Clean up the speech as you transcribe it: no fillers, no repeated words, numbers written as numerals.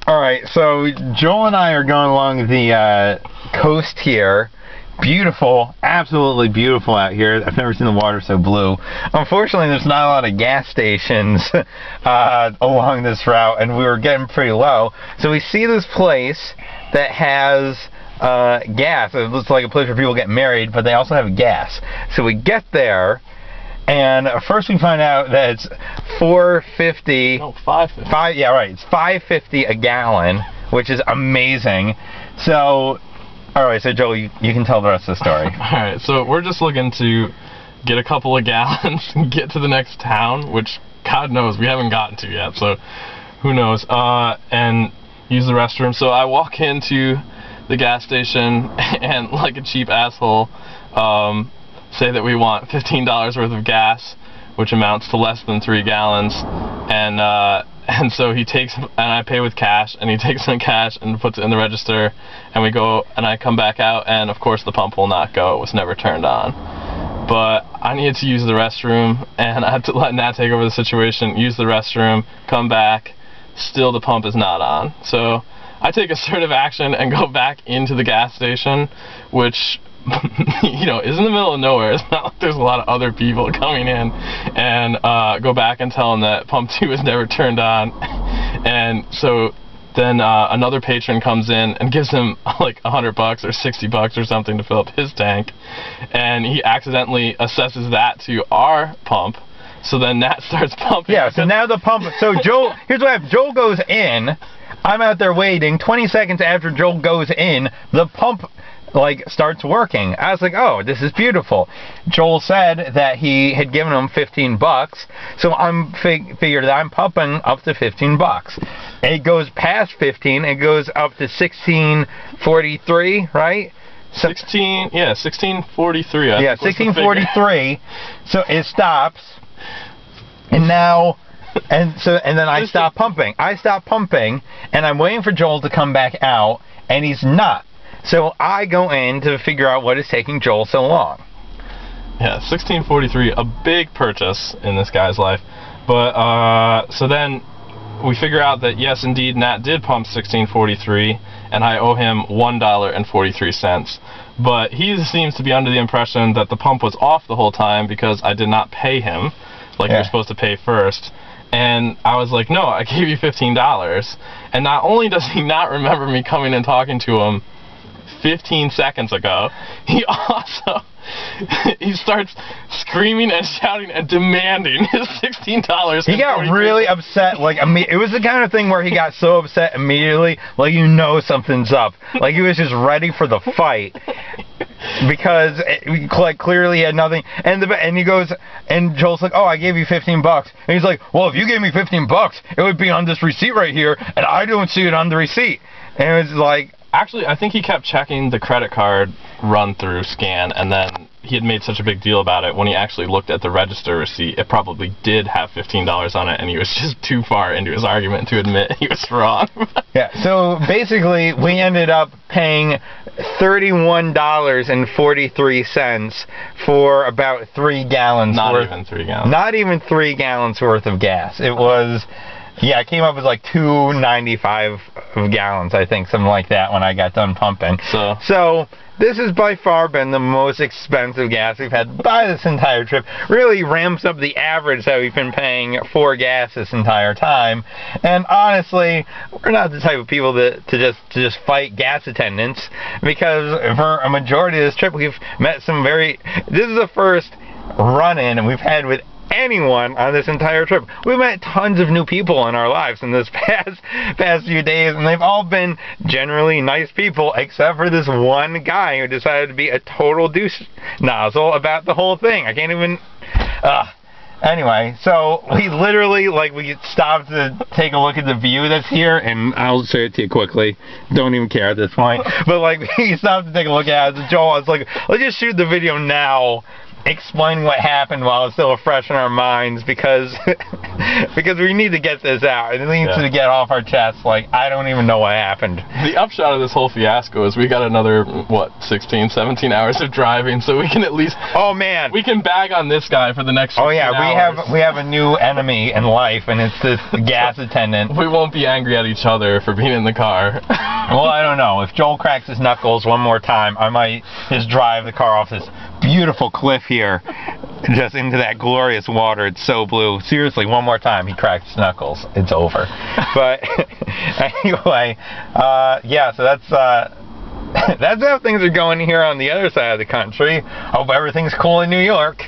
Alright, so Joel and I are going along the coast here. Beautiful, absolutely beautiful out here. I've never seen the water so blue. Unfortunately, there's not a lot of gas stations along this route, and we were getting pretty low. So we see this place that has gas. It looks like a place where people get married, but they also have gas. So we get there, and first we find out that it's $4.50. No, $5.50. Yeah, right. It's $5.50 a gallon, which is amazing. So, all right. So Joel, you can tell the rest of the story. All right. So we're just looking to get a couple of gallons and get to the next town, which God knows we haven't gotten to yet. So who knows? And use the restroom. So I walk into the gas station and, like a cheap asshole, say that we want $15 worth of gas, which amounts to less than 3 gallons, and so he takes, and I pay with cash, and he takes some cash and puts it in the register, and we go, and I come back out, and of course the pump will not go. It was never turned on. But I needed to use the restroom, and I had to let Nat take over the situation, use the restroom, come back, still the pump is not on. So I take assertive action and go back into the gas station, which, you know, is in the middle of nowhere. It's not like there's a lot of other people coming in, and go back and tell them that pump 2 was never turned on. And so then another patron comes in and gives him like $100 or $60 or something to fill up his tank, and he accidentally assesses that to our pump. So then Nat starts pumping. Yeah, so now the pump, so Joel, here's what happens. Joel goes in, I'm out there waiting. 20 seconds after Joel goes in, the pump like starts working. I was like, oh, this is beautiful. Joel said that he had given him $15, so I'm figured that I'm pumping up to $15. It goes past 15, it goes up to 16.43, right? So, 16.43. Yeah, 16.43. So it stops, and now, and then I stop pumping. I stop pumping, and I'm waiting for Joel to come back out, and he's not. So I go in to figure out what is taking Joel so long. Yeah, 16.43, a big purchase in this guy's life. But so then we figure out that yes, indeed, Nat did pump 16.43, and I owe him $1.43. But he seems to be under the impression that the pump was off the whole time because I did not pay him, like you're supposed to pay first. And I was like, no, I gave you $15. And not only does he not remember me coming and talking to him 15 seconds ago, he also he starts screaming and shouting and demanding his $16. He got really upset. Like, it was the kind of thing where he got so upset immediately, like, you know something's up. Like, he was just ready for the fight. Because like clearly he had nothing, and he goes, and Joel's like, oh, I gave you $15, and he's like, well, if you gave me $15, it would be on this receipt right here, and I don't see it on the receipt. And it was like, actually, I think he kept checking the credit card run-through scan, and then he had made such a big deal about it. When he actually looked at the register receipt, it probably did have $15 on it, and he was just too far into his argument to admit he was wrong. Yeah, so basically, we ended up paying $31.43 for about 3 gallons Not worth. even 3 gallons. Not even 3 gallons worth of gas. It was, yeah, it came up as like $2.95 of gallons, I think, something like that when I got done pumping. So this has by far been the most expensive gas we've had by this entire trip. Really ramps up the average that we've been paying for gas this entire time. And honestly, we're not the type of people to just fight gas attendants, because for a majority of this trip we've met some this is the first run-in we've had with anyone on this entire trip. We've met tons of new people in our lives in this past few days, and they've all been generally nice people, except for this one guy who decided to be a total douche nozzle about the whole thing. I can't even... Anyway, so we literally, like, we stopped to take a look at the view that's here, and I'll show it to you quickly. Don't even care at this point. But, like, we stopped to take a look at it. Joel, I was like, let's just shoot the video now, explaining what happened while it's still fresh in our minds, because because we need to get this out. It needs to get off our chests. Like, I don't even know what happened. The upshot of this whole fiasco is we got another, what, 16, 17 hours of driving, so we can at least... Oh, man. We can bag on this guy for the next 15 hours. We have a new enemy in life, and it's this gas attendant. We won't be angry at each other for being in the car. Well, I don't know. If Joel cracks his knuckles one more time, I might just drive the car off this beautiful cliff here, just into that glorious water. It's so blue. Seriously, one more time he cracks his knuckles, it's over. But anyway, yeah, so that's how things are going here on the other side of the country. Hope everything's cool in New York.